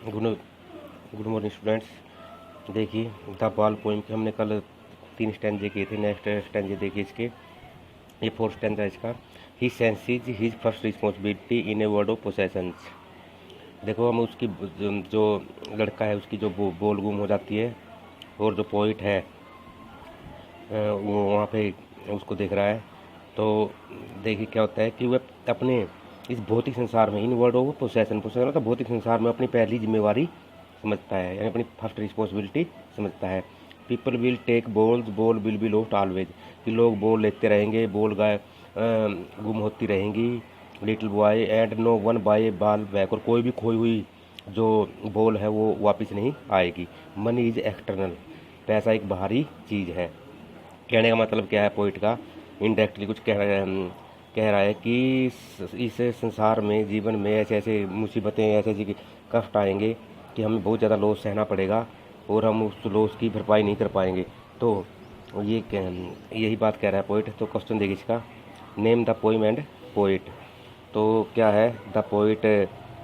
Good good morning students. देखिए, the ball poem के हमने कल 3 स्टैंजे किए थे। नेक्स्ट स्टैंजे देखिए इसके, ये 4th स्टैंजा है इसका। He senses his first responsibility in a world of possessions. देखो, हम उसकी जो लड़का है उसकी जो बॉल गुम हो जाती है, और जो पोइट है वो वहाँ पे उसको देख रहा है। तो देखिए क्या होता है कि वह अपने इस भौतिक संसार में, इन वर्ल्ड ऑफ पोसेशन मतलब भौतिक संसार में अपनी पहली जिम्मेवारी समझता है, यानी अपनी फर्स्ट रिस्पॉन्सिबिलिटी समझता है। People will take balls, ball will be lost always, कि लोग बॉल लेते रहेंगे, बॉल गुम होती रहेंगी। Little boy and no one buy ball back, और कोई भी खोई हुई जो बॉल है वो वापस नहीं आएगी। मनी इज एक्सटर्नल, पैसा एक बाहरी चीज़ है। कहने का मतलब क्या है पोइट का? इनडायरेक्टली कुछ कह रहा है कि इस संसार में, जीवन में ऐसे ऐसे मुसीबतें, ऐसे ऐसे कष्ट आएंगे कि हमें बहुत ज़्यादा लॉस सहना पड़ेगा, और हम उस लॉस की भरपाई नहीं कर पाएंगे। तो ये यही बात कह रहा है पोइट। तो क्वेश्चन देखिए इसका, name the poem and poet. तो क्या है? द पोइट,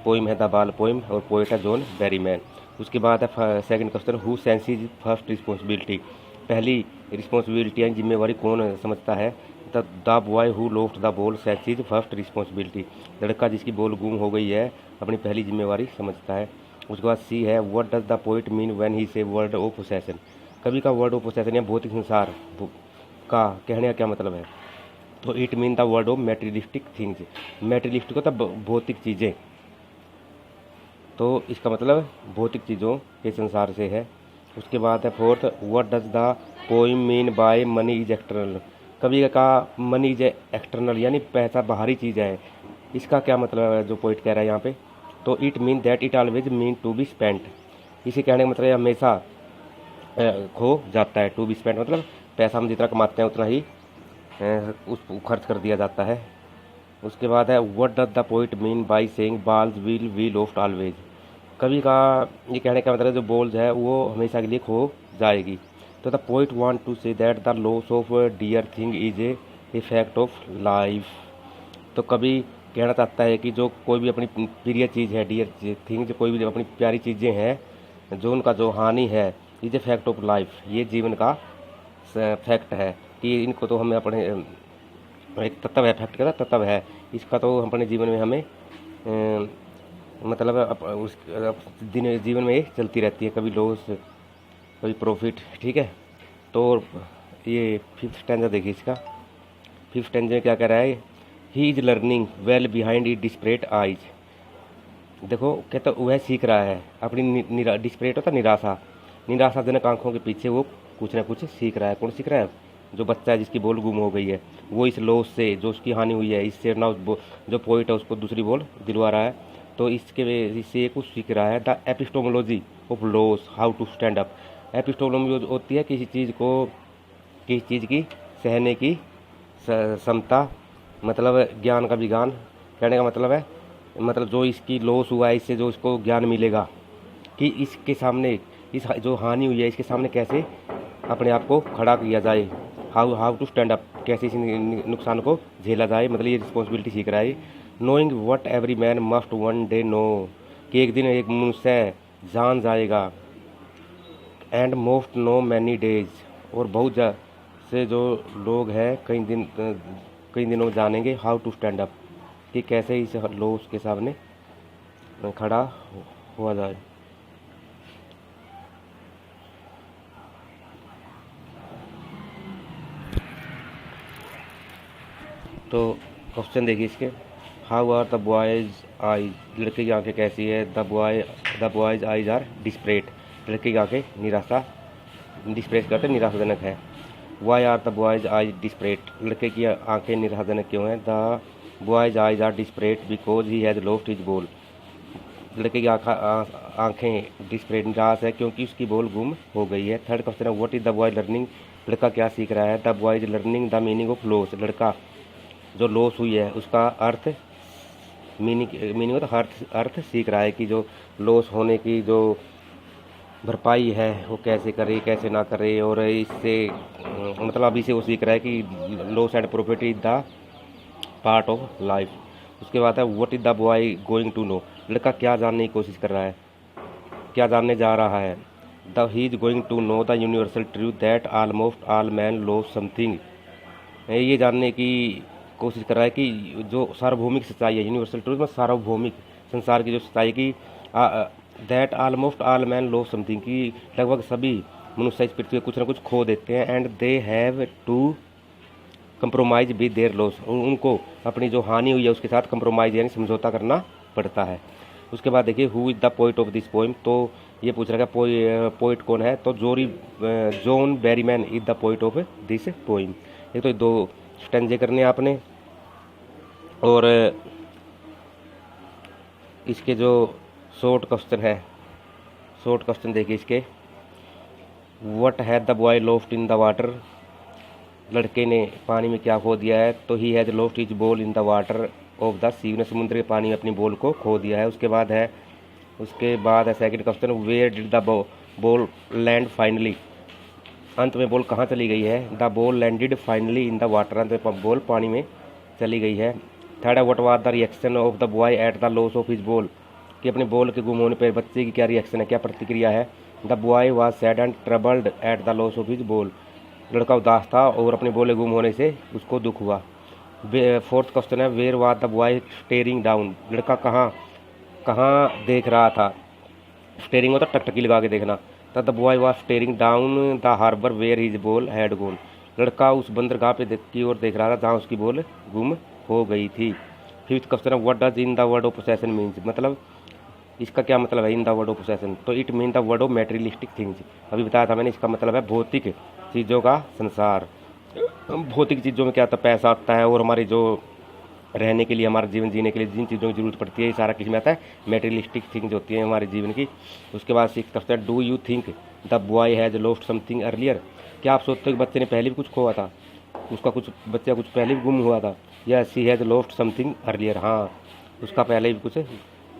पोइम है द बाल पोइम, और पोइट है जॉन बैरीमैन। उसके बाद है second question, who senses first responsibility. पहली रिस्पॉन्सिबिलिटी यानी जिम्मेवारी कौन समझता है? The boy who lost the ball senses first responsibility. लड़का जिसकी बॉल गुम हो गई है अपनी पहली जिम्मेवारी समझता है। उसके बाद सी है, what does the poet mean when he से वर्ल्ड ऑफ पोसेशन। कवि का वर्ल्ड ऑफ पोसेशन या भौतिक संसार का कहने का क्या मतलब है? तो it mean the world of materialistic things. Materialistic होता भौतिक चीज़ें, तो इसका मतलब भौतिक चीज़ों के संसार से है। उसके बाद है fourth, what does the poem mean by money is external. कवि का मनी इज एक्सटर्नल यानी पैसा बाहरी चीज़ है, इसका क्या मतलब है जो पोइट कह रहा है यहाँ पे? तो it mean that it always mean to be spent. इसे कहने का मतलब हमेशा खो जाता है। टू बी स्पेंट मतलब पैसा हम जितना कमाते हैं उतना ही उस खर्च कर दिया जाता है। उसके बाद है, what does the poet mean by saying balls will be lost always. कवि का ये कहने का मतलब जो बॉल्स है वो हमेशा के लिए खो जाएगी। तो the poet want to say that the loss of dear thing is a effect of life. तो कवि कहना चाहता है कि जो कोई भी अपनी प्रिय चीज़ है, डियर थिंग, जो कोई भी अपनी प्यारी चीज़ें हैं, जो उनका जो हानि है, is a fact of life, ये जीवन का फैक्ट है कि इनको तो हमें अपने एक तत्व है, फैक्ट का तत्व है, इसका तो अपने जीवन में हमें मतलब उस दिन जीवन में ये चलती रहती है, कभी लॉस कभी प्रॉफिट। ठीक है, तो ये 5th स्टैंजा देखिए इसका। 5th स्टैंजा में क्या कह रहा है? He is learning well behind E desperate eyes. देखो, कहता वह सीख रहा है अपनी डिस्परेट होता निराशा, निराशाजनक आंखों के पीछे वो कुछ ना कुछ सीख रहा है। कौन सीख रहा है? जो बच्चा है जिसकी बॉल गुम हो गई है, वो इस लॉस से, जो उसकी हानि हुई है, इससे ना जो पोइट है उसको दूसरी बॉल दिलवा रहा है। तो इससे कुछ सीख रहा है। The epistemology of loss, how to stand up. Epistemology होती है किसी चीज़ की सहने की क्षमता, मतलब ज्ञान का विज्ञान। कहने का मतलब है, मतलब जो इसकी लॉस हुआ है, इससे जो इसको ज्ञान मिलेगा कि इसके सामने, इस जो हानि हुई है इसके सामने कैसे अपने आप को खड़ा किया जाए। हाउ टू स्टैंड अप, कैसे इस नुकसान को झेला जाए, मतलब ये रिस्पॉन्सिबिलिटी सीख रहा है। Knowing what every man must one day know, कि एक दिन एक मनुष्य जान जाएगा। And most know many days, और बहुत से जो लोग हैं कई दिनों में जानेंगे। हाउ टू स्टैंड अप, कि कैसे इस लॉस के सामने खड़ा हुआ जाए। तो क्वेश्चन देखिए इसके, how are the boy's eyes. लड़के की आंखें कैसी है? The boy's eyes are desperate, लड़के की आंखें डिस्परेट करते निराशाजनक है। Why are the boy's eyes desperate, लड़के की आंखें निराशाजनक क्यों हैं? The boy's eyes are desperate because he has lost his ball. लड़के की आंखें डिस्परेट, निराश है क्योंकि उसकी बॉल गुम हो गई है। थर्ड क्वेश्चन है, what is the boy learning. लड़का क्या सीख रहा है? The boy is learning the meaning of loss. लड़का जो लॉस हुई है उसका अर्थ, मीनिंग तो अर्थ सीख रहा है कि जो लॉस होने की जो भरपाई है वो कैसे करे, कैसे ना करे। और इससे मतलब अभी से वो सीख रहा है कि loss and profit is the part of life. उसके बाद है, what is the boy going to know. लड़का क्या जानने की कोशिश कर रहा है? क्या जानने जा रहा है? The he is going to know the universal truth that almost all man lose something. ये जानने की कोशिश कर रहा है कि जो सार्वभौमिक सच्चाई है, यूनिवर्सल ट्रूथ में सार्वभौमिक संसार की जो सच्चाई की, that almost all man lose something, की लगभग सभी मनुष्य इस पृथ्वी कुछ ना कुछ खो देते हैं। And they have to compromise with their loss, उनको अपनी जो हानि हुई है उसके साथ कंप्रोमाइज यानी समझौता करना पड़ता है। उसके बाद देखिए who is the poet of this poem, तो ये पूछ रहा है पोइट कौन है, तो John Berryman is the poet of this poem. ये तो 2 स्टेंजे करने आपने, और इसके जो शॉर्ट क्वेश्चन है, शॉर्ट क्वेश्चन देखिए इसके। What had the boy lost in the water, लड़के ने पानी में क्या खो दिया है, तो he has lost his ball in the water of the सी, ने समुद्र के पानी में अपनी बॉल को खो दिया है। उसके बाद है second question, where did the ball land finally, अंत में बॉल कहाँ चली गई है। The ball landed finally in the water, अंत में बॉल पानी में चली गई है। थर्ड है what was the reaction of the boy at the loss of his ball, कि अपने बॉल के गुम होने पर बच्चे की क्या रिएक्शन है, क्या प्रतिक्रिया है। The boy was sad and troubled at the loss of his ball, लड़का उदास था और अपने बॉल गुम होने से उसको दुख हुआ। फोर्थ क्वेश्चन है where was the boy staring down, लड़का कहाँ देख रहा था। स्टेयरिंग होता टकटकी लगा के देखना। The boy was staring down the harbour where his ball had gone, लड़का उस बंदरगाह पे की ओर देख रहा था जहाँ उसकी बॉल गुम हो गई थी। फिफ्थ क्वेश्चन है what does in the word of possession means, मतलब इसका क्या मतलब है in the word of possession, तो it mean the word of materialistic things, अभी बताया था मैंने, इसका मतलब है भौतिक चीज़ों का संसार। भौतिक चीज़ों में क्या आता है, पैसा आता है, और हमारी जो रहने के लिए, हमारा जीवन जीने के लिए जिन चीज़ों की जरूरत पड़ती है, ये सारा किस में आता है, मैटेरियलिस्टिक थिंग्स होती हैं हमारे जीवन की। उसके बाद sixth question do you think the boy has lost something earlier, क्या आप सोचते हो कि बच्चे ने पहले भी कुछ खोआ था, उसका कुछ बच्चा कुछ पहले भी गुम हुआ था। या सी हैज़ लॉस्ट समथिंग अर्लियर, हाँ उसका पहले भी कुछ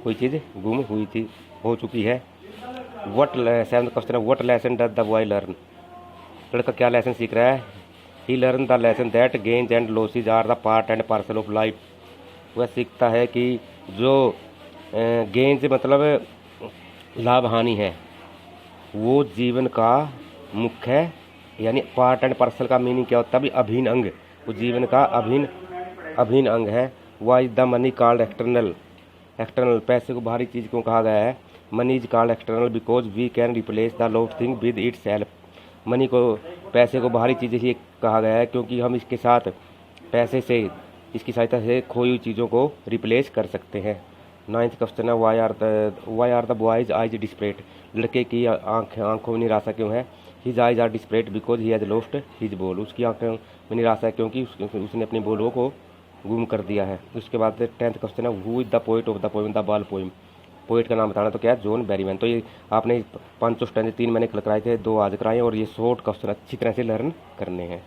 कोई चीज़ गुम हुई थी, हो चुकी है। सेवंथ क्वेश्चन है what lesson does the boy learn, लड़का क्या लेसन सीख रहा है। He learn the lesson that gains and losses are the part and parcel of life, वह सीखता है कि जो गेन्स मतलब लाभ हानि है वो जीवन का मुख्य यानी पार्ट एंड पार्सल का मीनिंग क्या होता है, अभी अभिन्न अंग, वो जीवन का अभिन्न अंग है। Why the money called external, पैसे को बाहरी चीज़ क्यों कहा गया है। Money is called external because we can replace the lost thing with itself, money को पैसे को बाहरी चीज़ ही कहा गया है क्योंकि हम इसके साथ पैसे से इसकी सहायता से खोई हुई चीज़ों को रिप्लेस कर सकते हैं। नाइन्थ क्वेश्चन है why are the boys eyes desperate, लड़के की आंखों में निराशा क्यों है। His eyes are desperate because he has lost his ball, उसकी आंखों में निराशा है क्योंकि उसने अपनी बॉल को गुम कर दिया है। उसके बाद 10th क्वेश्चन है who is the poet of the poem the ball poem, poet का नाम बताना, तो क्या है जॉन बेरीमैन। तो ये आपने 5 स्टैंजे 3 मैंने कल कराए थे, 2 आज कराए, और ये शॉर्ट क्वेश्चन अच्छी तरह से लर्न करने हैं।